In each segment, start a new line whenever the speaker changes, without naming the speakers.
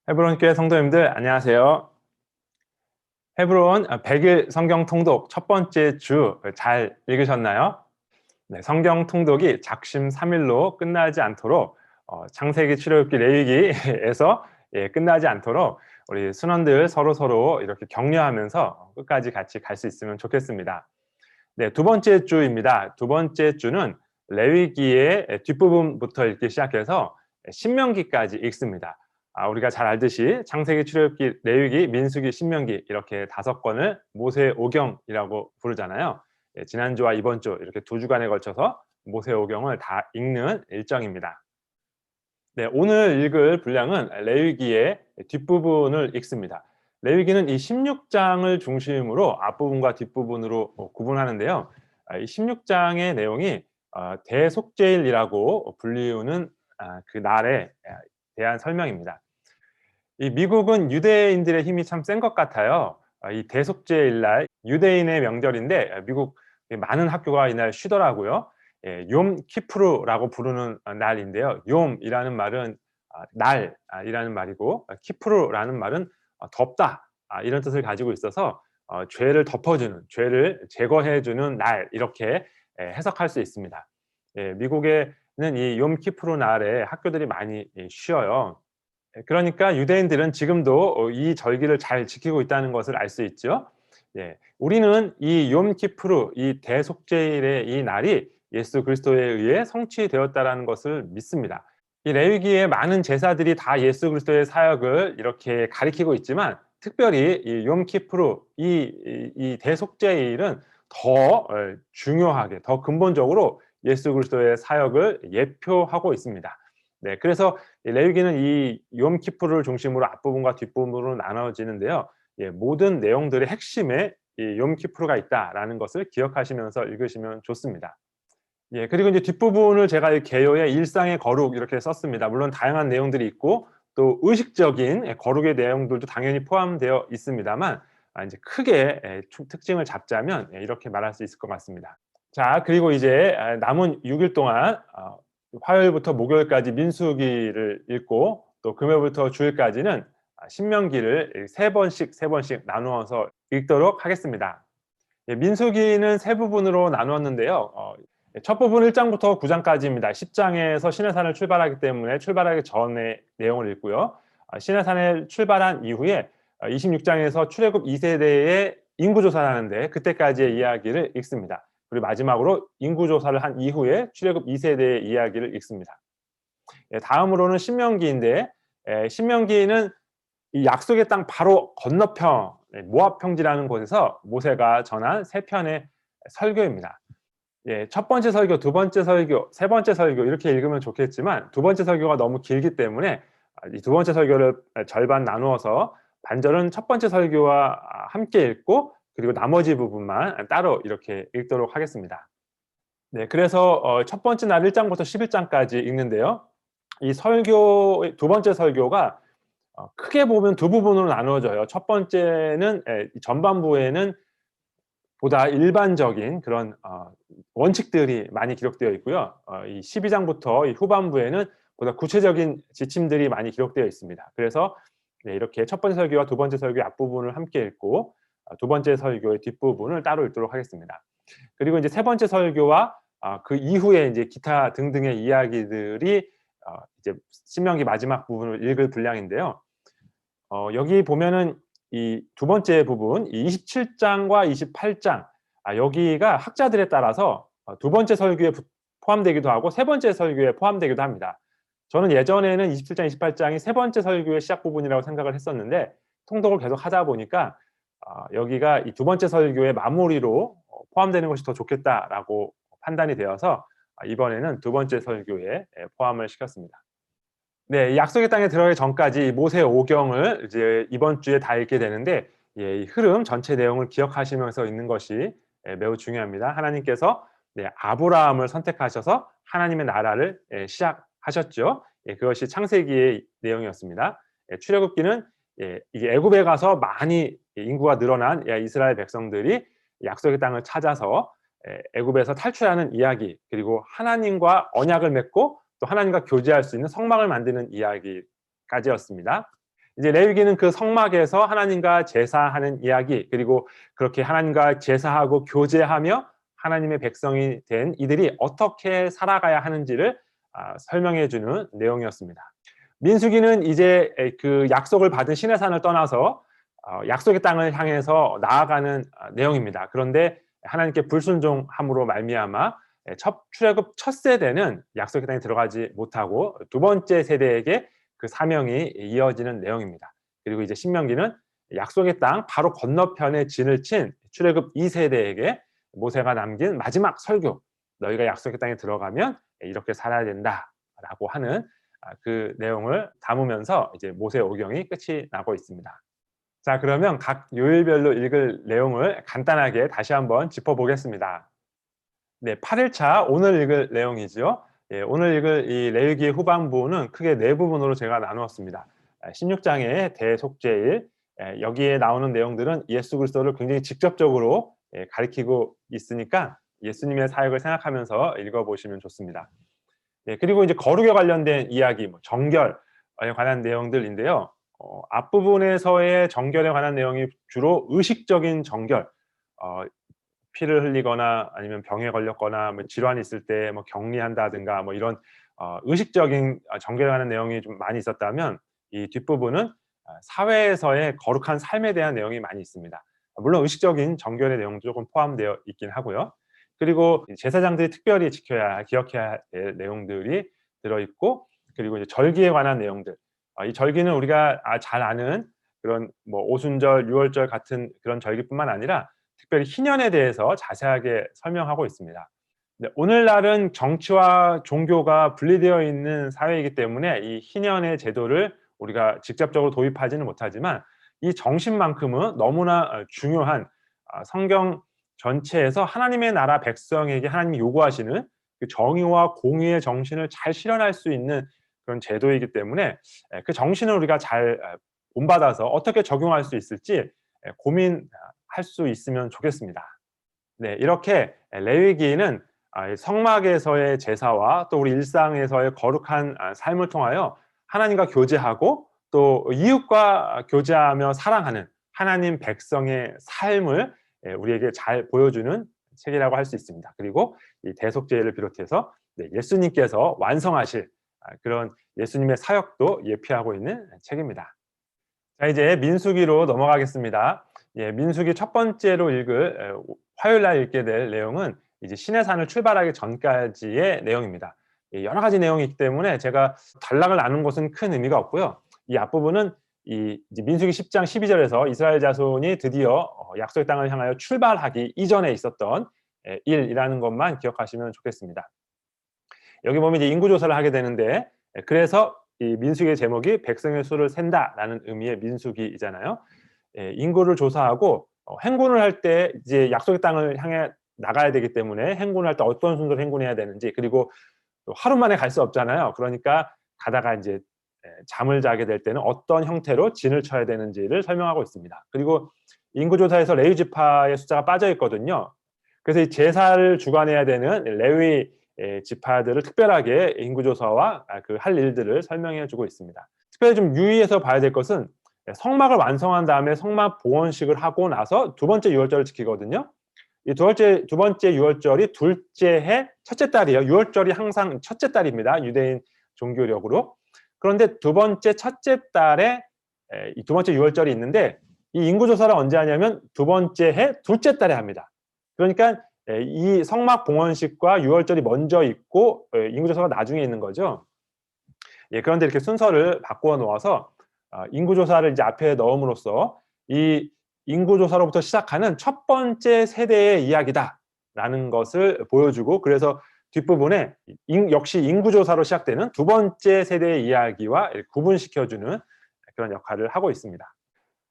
헤브론 교회 성도님들 안녕하세요. 헤브론 100일 성경 통독 첫 번째 주 잘 읽으셨나요? 네, 성경 통독이 작심 3일로 끝나지 않도록 창세기, 출애굽기, 레위기에서 끝나지 않도록 우리 순원들 서로 이렇게 격려하면서 끝까지 같이 갈 수 있으면 좋겠습니다. 네, 두 번째 주입니다. 두 번째 주는 레위기의 뒷부분부터 읽기 시작해서 신명기까지 읽습니다. 우리가 잘 알듯이 창세기, 출애굽기, 레위기, 민수기, 신명기 이렇게 5권을 모세 오경이라고 부르잖아요. 지난주와 이번 주 이렇게 2주간에 걸쳐서 모세 오경을 다 읽는 일정입니다. 네, 오늘 읽을 분량은 레위기의 뒷부분을 읽습니다. 레위기는 이 16장을 중심으로 앞부분과 뒷부분으로 구분하는데요. 이 16장의 내용이 대속죄일이라고 불리우는 그 날에 대한 설명입니다. 이 미국은 유대인들의 힘이 참 센 것 같아요. 이 대속죄일날 유대인의 명절인데 미국 많은 학교가 이날 쉬더라고요. 욤 키프루라고 부르는 날인데요. 욤이라는 말은 날이라는 말이고 키프루라는 말은 덮다 이런 뜻을 가지고 있어서 죄를 덮어주는, 죄를 제거해주는 날 이렇게 해석할 수 있습니다. 미국에는 이 욤 키프루 날에 학교들이 많이 쉬어요. 그러니까 유대인들은 지금도 이 절기를 잘 지키고 있다는 것을 알 수 있죠. 우리는 이 욤 키프루, 이 대속죄일의 이 날이 예수 그리스도에 의해 성취되었다라는 것을 믿습니다. 이 레위기의 많은 제사들이 다 예수 그리스도의 사역을 이렇게 가리키고 있지만 특별히 이 욤 키프루, 이 대속죄일은 더 중요하게, 더 근본적으로 예수 그리스도의 사역을 예표하고 있습니다. 네, 그래서 레위기는 이 욤 키프루를 중심으로 앞부분과 뒷부분으로 나눠지는데요. 모든 내용들의 핵심에 이 욤 키프루가 있다라는 것을 기억하시면서 읽으시면 좋습니다. 그리고 이제 뒷부분을 제가 이 개요의 일상의 거룩 이렇게 썼습니다. 물론 다양한 내용들이 있고 또 의식적인 거룩의 내용들도 당연히 포함되어 있습니다만 이제 크게 특징을 잡자면 이렇게 말할 수 있을 것 같습니다. 자, 그리고 이제 남은 6일 동안 화요일부터 목요일까지 민수기를 읽고 또 금요일부터 주일까지는 신명기를 3번씩 나누어서 읽도록 하겠습니다. 민수기는 세 부분으로 나누었는데요. 첫 부분 1장부터 9장까지입니다. 10장에서 시내산을 출발하기 때문에 출발하기 전에 내용을 읽고요. 시내산에 출발한 이후에 26장에서 출애굽 2세대의 인구조사를 하는데 그때까지의 이야기를 읽습니다. 그리고 마지막으로 인구조사를 한 이후에 출애굽 2세대의 이야기를 읽습니다. 다음으로는 신명기인데 신명기는 이 약속의 땅 바로 건너편 모압 평지라는 곳에서 모세가 전한 3편의 설교입니다. 첫 번째 설교, 두 번째 설교, 세 번째 설교 이렇게 읽으면 좋겠지만 두 번째 설교가 너무 길기 때문에 이 두 번째 설교를 절반 나누어서 반절은 첫 번째 설교와 함께 읽고 그리고 나머지 부분만 따로 이렇게 읽도록 하겠습니다. 네, 그래서 첫 번째 날 1장부터 11장까지 읽는데요. 이 설교, 두 번째 설교가 크게 보면 두 부분으로 나누어져요. 첫 번째는 전반부에는 보다 일반적인 그런 원칙들이 많이 기록되어 있고요. 이 12장부터 이 후반부에는 보다 구체적인 지침들이 많이 기록되어 있습니다. 그래서 이렇게 첫 번째 설교와 두 번째 설교의 앞부분을 함께 읽고 두 번째 설교의 뒷부분을 따로 읽도록 하겠습니다. 그리고 이제 세 번째 설교와 그 이후에 이제 기타 등등의 이야기들이 이제 신명기 마지막 부분을 읽을 분량인데요. 여기 보면은 이 두 번째 부분, 이 27장과 28장, 여기가 학자들에 따라서 두 번째 설교에 포함되기도 하고 세 번째 설교에 포함되기도 합니다. 저는 예전에는 27장, 28장이 세 번째 설교의 시작 부분이라고 생각을 했었는데 통독을 계속 하다 보니까 여기가 이 두 번째 설교의 마무리로 포함되는 것이 더 좋겠다라고 판단이 되어서 이번에는 두 번째 설교에 포함을 시켰습니다. 네, 약속의 땅에 들어가기 전까지 모세 오경을 이제 이번 주에 다 읽게 되는데 이 흐름 전체 내용을 기억하시면서 읽는 것이 매우 중요합니다. 하나님께서 아브라함을 선택하셔서 하나님의 나라를 시작하셨죠. 그것이 창세기의 내용이었습니다. 출애굽기는 이게 애굽에 가서 많이 인구가 늘어난 이스라엘 백성들이 약속의 땅을 찾아서 애굽에서 탈출하는 이야기, 그리고 하나님과 언약을 맺고 또 하나님과 교제할 수 있는 성막을 만드는 이야기까지였습니다. 이제 레위기는 그 성막에서 하나님과 제사하는 이야기, 그리고 그렇게 하나님과 제사하고 교제하며 하나님의 백성이 된 이들이 어떻게 살아가야 하는지를 설명해 주는 내용이었습니다. 민수기는 이제 그 약속을 받은 시내산을 떠나서 약속의 땅을 향해서 나아가는 내용입니다. 그런데 하나님께 불순종함으로 말미암아 출애굽 첫 세대는 약속의 땅에 들어가지 못하고 두 번째 세대에게 그 사명이 이어지는 내용입니다. 그리고 이제 신명기는 약속의 땅 바로 건너편에 진을 친 출애굽 2세대에게 모세가 남긴 마지막 설교, 너희가 약속의 땅에 들어가면 이렇게 살아야 된다라고 하는 그 내용을 담으면서 이제 모세 오경이 끝이 나고 있습니다. 자, 그러면 각 요일별로 읽을 내용을 간단하게 다시 한번 짚어보겠습니다. 네, 8일차 오늘 읽을 내용이죠. 오늘 읽을 이 레위기 후반부는 크게 네 부분으로 제가 나누었습니다. 16장의 대속죄일, 여기에 나오는 내용들은 예수 그리스도를 굉장히 직접적으로 가리키고 있으니까 예수님의 사역을 생각하면서 읽어보시면 좋습니다. 그리고 이제 거룩에 관련된 이야기, 정결에 관한 내용들인데요. 앞부분에서의 정결에 관한 내용이 주로 의식적인 정결, 피를 흘리거나 아니면 병에 걸렸거나 질환이 있을 때 격리한다든가 이런 의식적인 정결에 관한 내용이 좀 많이 있었다면, 이 뒷부분은 사회에서의 거룩한 삶에 대한 내용이 많이 있습니다. 물론 의식적인 정결의 내용도 조금 포함되어 있긴 하고요. 그리고 제사장들이 특별히 지켜야, 기억해야 될 내용들이 들어있고, 그리고 이제 절기에 관한 내용들, 이 절기는 우리가 잘 아는 그런 오순절, 유월절 같은 그런 절기뿐만 아니라 특별히 희년에 대해서 자세하게 설명하고 있습니다. 오늘날은 정치와 종교가 분리되어 있는 사회이기 때문에 이 희년의 제도를 우리가 직접적으로 도입하지는 못하지만, 이 정신만큼은 너무나 중요한 성경 전체에서 하나님의 나라 백성에게 하나님이 요구하시는 그 정의와 공의의 정신을 잘 실현할 수 있는 그런 제도이기 때문에 그 정신을 우리가 잘 본받아서 어떻게 적용할 수 있을지 고민할 수 있으면 좋겠습니다. 네, 이렇게 레위기는 성막에서의 제사와 또 우리 일상에서의 거룩한 삶을 통하여 하나님과 교제하고 또 이웃과 교제하며 사랑하는 하나님 백성의 삶을 우리에게 잘 보여주는 책이라고 할 수 있습니다. 그리고 이 대속죄를 비롯해서 예수님께서 완성하실 그런 예수님의 사역도 예표하고 있는 책입니다. 자, 이제 민수기로 넘어가겠습니다. 민수기 첫 번째로 읽을 화요일 날 읽게 될 내용은 이제 시내산을 출발하기 전까지의 내용입니다. 여러 가지 내용이 있기 때문에 제가 단락을 나눈 것은 큰 의미가 없고요. 이 앞부분은 이제 민수기 10장 12절에서 이스라엘 자손이 드디어 약속의 땅을 향하여 출발하기 이전에 있었던 일이라는 것만 기억하시면 좋겠습니다. 여기 보면 이제 인구조사를 하게 되는데, 그래서 이 민수기의 제목이 백성의 수를 센다라는 의미의 민수기이잖아요. 인구를 조사하고 행군을 할 때 이제 약속의 땅을 향해 나가야 되기 때문에 행군을 할 때 어떤 순서로 행군해야 되는지, 그리고 또 하루 만에 갈 수 없잖아요. 그러니까 가다가 이제 잠을 자게 될 때는 어떤 형태로 진을 쳐야 되는지를 설명하고 있습니다. 그리고 인구조사에서 레위 지파의 숫자가 빠져 있거든요. 그래서 이 제사를 주관해야 되는 레위 지파들을 특별하게 인구조사와 그 할 일들을 설명해 주고 있습니다. 특별히 좀 유의해서 봐야 될 것은 성막을 완성한 다음에 성막 봉헌식을 하고 나서 두 번째 유월절을 지키거든요. 이 두 번째 유월절이 둘째 해 첫째 달이에요. 유월절이 항상 첫째 달입니다. 유대인 종교력으로. 그런데 두 번째 첫째 달에 이 두 번째 유월절이 있는데, 이 인구조사를 언제 하냐면 두 번째 해 둘째 달에 합니다. 그러니까 이 성막 봉헌식과 유월절이 먼저 있고 인구조사가 나중에 있는 거죠. 그런데 이렇게 순서를 바꾸어 놓아서 인구조사를 이제 앞에 넣음으로써 이 인구조사로부터 시작하는 첫 번째 세대의 이야기다라는 것을 보여주고, 그래서 뒷부분에 역시 인구조사로 시작되는 두 번째 세대의 이야기와 구분시켜주는 그런 역할을 하고 있습니다.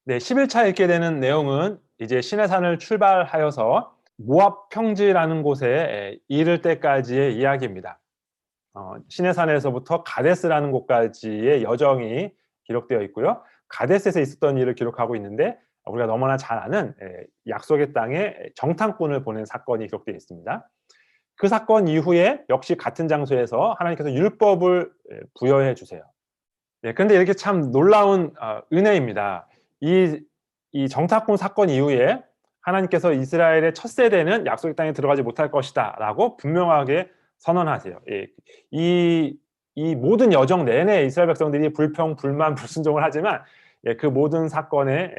네, 11차 읽게 되는 내용은 이제 시내산을 출발하여서 모압 평지라는 곳에 이를 때까지의 이야기입니다. 시내산에서부터 가데스라는 곳까지의 여정이 기록되어 있고요. 가데스에서 있었던 일을 기록하고 있는데, 우리가 너무나 잘 아는 약속의 땅에 정탐꾼을 보낸 사건이 기록되어 있습니다. 그 사건 이후에 역시 같은 장소에서 하나님께서 율법을 부여해 주세요. 그런데 이렇게 참 놀라운 은혜입니다. 이 정탐꾼 사건 이후에 하나님께서 이스라엘의 첫 세대는 약속의 땅에 들어가지 못할 것이다 라고 분명하게 선언하세요. 이 모든 여정 내내 이스라엘 백성들이 불평, 불만, 불순종을 하지만 그 모든 사건의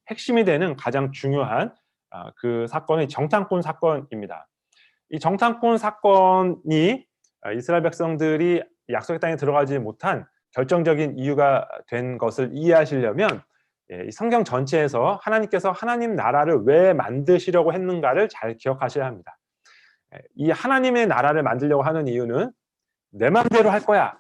핵심이 되는 가장 중요한 그 사건이 정탐꾼 사건입니다. 이 정탐꾼 사건이 이스라엘 백성들이 약속의 땅에 들어가지 못한 결정적인 이유가 된 것을 이해하시려면 이 성경 전체에서 하나님께서 하나님 나라를 왜 만드시려고 했는가를 잘 기억하셔야 합니다. 이 하나님의 나라를 만들려고 하는 이유는 내 마음대로 할 거야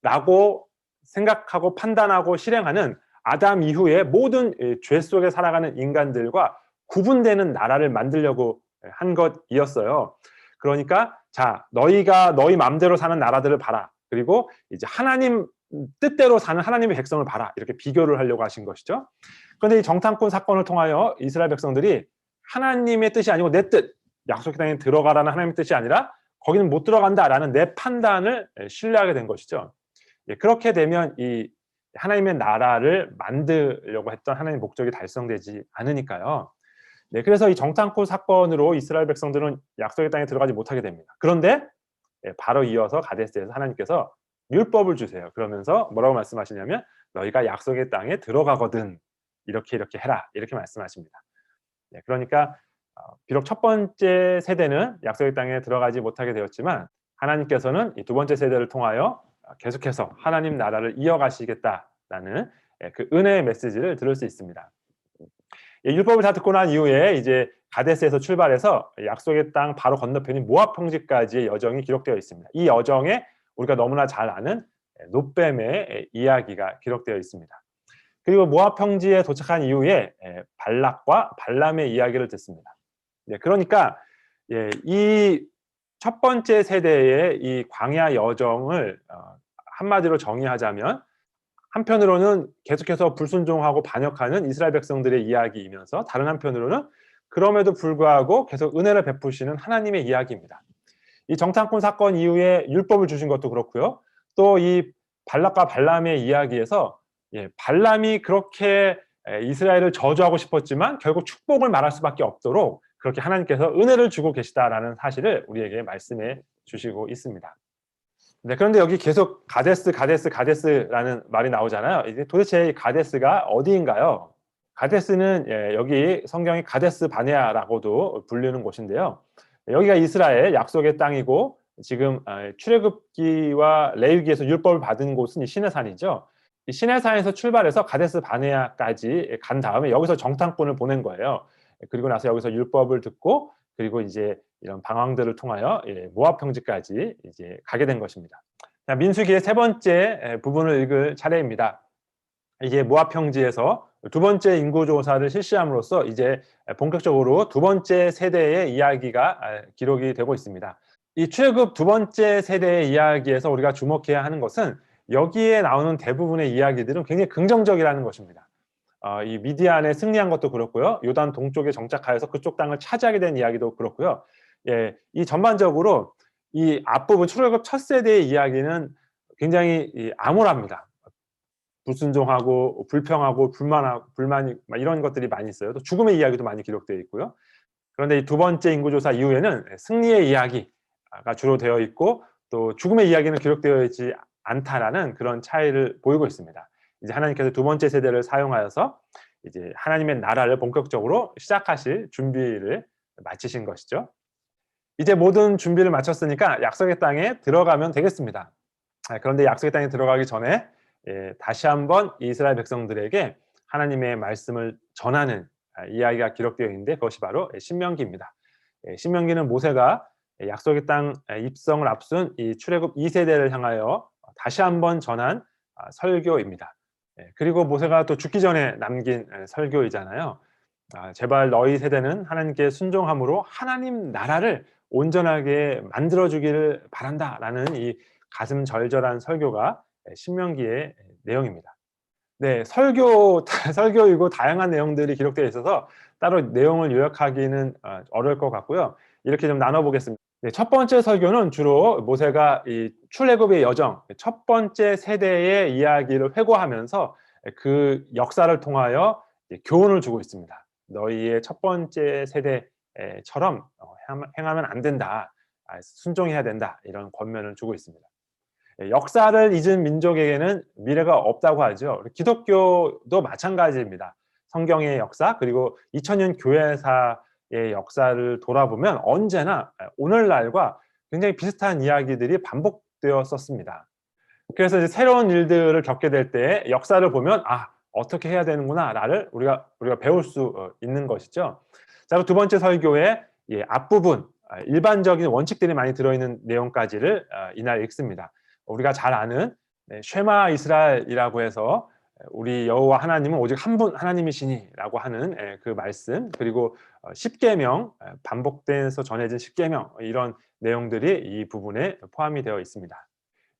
라고 생각하고 판단하고 실행하는 아담 이후에 모든 죄 속에 살아가는 인간들과 구분되는 나라를 만들려고 한 것이었어요. 그러니까 자, 너희가 너희 마음대로 사는 나라들을 봐라. 그리고 이제 하나님 뜻대로 사는 하나님의 백성을 봐라. 이렇게 비교를 하려고 하신 것이죠. 그런데 이 정탐꾼 사건을 통하여 이스라엘 백성들이 하나님의 뜻이 아니고 내 뜻, 약속의 땅에 들어가라는 하나님의 뜻이 아니라 거기는 못 들어간다라는 내 판단을 신뢰하게 된 것이죠. 그렇게 되면 이 하나님의 나라를 만들려고 했던 하나님의 목적이 달성되지 않으니까요. 그래서 이 정탐꾼 사건으로 이스라엘 백성들은 약속의 땅에 들어가지 못하게 됩니다. 그런데 바로 이어서 가데스에서 하나님께서 율법을 주세요. 그러면서 뭐라고 말씀하시냐면 너희가 약속의 땅에 들어가거든 이렇게 해라 이렇게 말씀하십니다. 그러니까 비록 첫 번째 세대는 약속의 땅에 들어가지 못하게 되었지만 하나님께서는 이 두 번째 세대를 통하여 계속해서 하나님 나라를 이어가시겠다라는 그 은혜의 메시지를 들을 수 있습니다. 율법을 다 듣고 난 이후에 이제 가데스에서 출발해서 약속의 땅 바로 건너편인 모압 평지까지의 여정이 기록되어 있습니다. 이 여정에 우리가 너무나 잘 아는 놋뱀의 이야기가 기록되어 있습니다. 그리고 모압 평지에 도착한 이후에 발락과 발람의 이야기를 듣습니다. 그러니까 이 첫 번째 세대의 이 광야 여정을 한마디로 정의하자면 한편으로는 계속해서 불순종하고 반역하는 이스라엘 백성들의 이야기이면서 다른 한편으로는 그럼에도 불구하고 계속 은혜를 베푸시는 하나님의 이야기입니다. 이 정탐꾼 사건 이후에 율법을 주신 것도 그렇고요. 또 이 발락과 발람의 이야기에서 발람이 그렇게 이스라엘을 저주하고 싶었지만 결국 축복을 말할 수밖에 없도록 그렇게 하나님께서 은혜를 주고 계시다라는 사실을 우리에게 말씀해 주시고 있습니다. 그런데 여기 계속 가데스라는 말이 나오잖아요. 이제 도대체 가데스가 어디인가요? 가데스는 여기 성경이 가데스 바네아라고도 불리는 곳인데요. 여기가 이스라엘 약속의 땅이고 지금 출애굽기와 레위기에서 율법을 받은 곳은 이 시내산이죠. 이 시내산에서 출발해서 가데스 바네아까지 간 다음에 여기서 정탐꾼을 보낸 거예요. 그리고 나서 여기서 율법을 듣고 그리고 이제 이런 방황들을 통하여 모압 평지까지 이제 가게 된 것입니다. 자, 민수기의 세 번째 부분을 읽을 차례입니다. 이게 모압 평지에서 두 번째 인구 조사를 실시함으로써 이제 본격적으로 두 번째 세대의 이야기가 기록이 되고 있습니다. 이 출애굽 두 번째 세대의 이야기에서 우리가 주목해야 하는 것은 여기에 나오는 대부분의 이야기들은 굉장히 긍정적이라는 것입니다. 이 미디안에 승리한 것도 그렇고요. 요단 동쪽에 정착하여서 그쪽 땅을 차지하게 된 이야기도 그렇고요. 이 전반적으로 이 앞부분 출애굽 첫 세대의 이야기는 굉장히 암울합니다. 불순종하고 불평하고 불만이 이런 것들이 많이 있어요. 또 죽음의 이야기도 많이 기록되어 있고요. 그런데 이 두 번째 인구조사 이후에는 승리의 이야기가 주로 되어 있고 또 죽음의 이야기는 기록되어 있지 않다라는 그런 차이를 보이고 있습니다. 이제 하나님께서 두 번째 세대를 사용하여서 이제 하나님의 나라를 본격적으로 시작하실 준비를 마치신 것이죠. 이제 모든 준비를 마쳤으니까 약속의 땅에 들어가면 되겠습니다. 그런데 약속의 땅에 들어가기 전에 다시 한번 이스라엘 백성들에게 하나님의 말씀을 전하는 이야기가 기록되어 있는데 그것이 바로 신명기입니다. 신명기는 모세가 약속의 땅 입성을 앞둔 이 출애굽 2세대를 향하여 다시 한번 전한 설교입니다. 그리고 모세가 또 죽기 전에 남긴 설교이잖아요. 제발 너희 세대는 하나님께 순종함으로 하나님 나라를 온전하게 만들어주기를 바란다라는 이 가슴 절절한 설교가 신명기의 내용입니다. 네, 설교이고 다양한 내용들이 기록되어 있어서 따로 내용을 요약하기는 어려울 것 같고요. 이렇게 좀 나눠보겠습니다. 네, 첫 번째 설교는 주로 모세가 이 출애굽의 여정, 첫 번째 세대의 이야기를 회고하면서 그 역사를 통하여 교훈을 주고 있습니다. 너희의 첫 번째 세대처럼 행하면 안 된다. 순종해야 된다. 이런 권면을 주고 있습니다. 역사를 잊은 민족에게는 미래가 없다고 하죠. 기독교도 마찬가지입니다. 성경의 역사 그리고 2000년 교회사의 역사를 돌아보면 언제나 오늘날과 굉장히 비슷한 이야기들이 반복되었었습니다. 그래서 이제 새로운 일들을 겪게 될 때 역사를 보면 어떻게 해야 되는구나를 우리가 배울 수 있는 것이죠. 자, 두 번째 설교의 앞부분 일반적인 원칙들이 많이 들어있는 내용까지를 이날 읽습니다. 우리가 잘 아는 쉐마 이스라엘이라고 해서 우리 여호와 하나님은 오직 한 분 하나님이시니라고 하는 그 말씀, 그리고 십계명, 반복돼서 전해진 십계명, 이런 내용들이 이 부분에 포함이 되어 있습니다.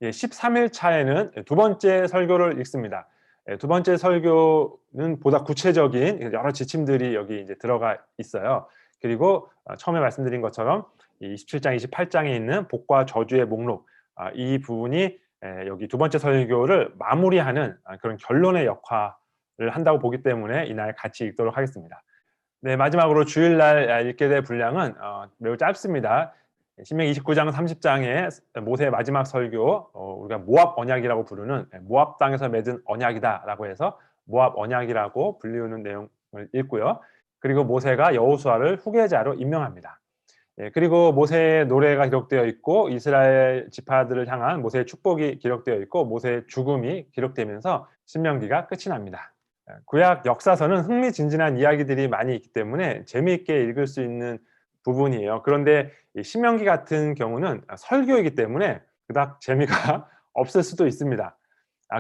13일 차에는 두 번째 설교를 읽습니다. 두 번째 설교는 보다 구체적인 여러 지침들이 여기 이제 들어가 있어요. 그리고 처음에 말씀드린 것처럼 27장, 28장에 있는 복과 저주의 목록, 이 부분이 여기 두 번째 설교를 마무리하는 그런 결론의 역할을 한다고 보기 때문에 이날 같이 읽도록 하겠습니다. 네, 마지막으로 주일날 읽게 될 분량은 매우 짧습니다. 신명기 29장 30장의 모세의 마지막 설교, 우리가 모압 언약이라고 부르는 모압 땅에서 맺은 언약이다라고 해서 모압 언약이라고 불리우는 내용을 읽고요. 그리고 모세가 여호수아를 후계자로 임명합니다. 그리고 모세의 노래가 기록되어 있고 이스라엘 지파들을 향한 모세의 축복이 기록되어 있고 모세의 죽음이 기록되면서 신명기가 끝이 납니다. 구약 역사서는 흥미진진한 이야기들이 많이 있기 때문에 재미있게 읽을 수 있는 부분이에요. 그런데 이 신명기 같은 경우는 설교이기 때문에 그닥 재미가 없을 수도 있습니다.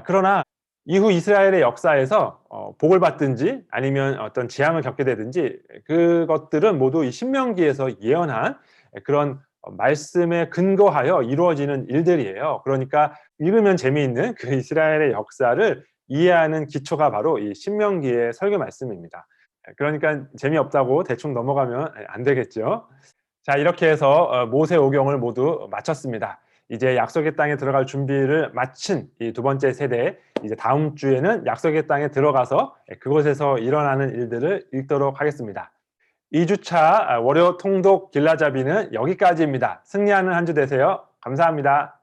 그러나 이후 이스라엘의 역사에서 복을 받든지 아니면 어떤 재앙을 겪게 되든지 그것들은 모두 이 신명기에서 예언한 그런 말씀에 근거하여 이루어지는 일들이에요. 그러니까 읽으면 재미있는 그 이스라엘의 역사를 이해하는 기초가 바로 이 신명기의 설교 말씀입니다. 그러니까 재미없다고 대충 넘어가면 안 되겠죠. 자, 이렇게 해서 모세 오경을 모두 마쳤습니다. 이제 약속의 땅에 들어갈 준비를 마친 이 두 번째 세대, 이제 다음 주에는 약속의 땅에 들어가서 그곳에서 일어나는 일들을 읽도록 하겠습니다. 2주차 월요 통독 길라잡이는 여기까지입니다. 승리하는 한 주 되세요. 감사합니다.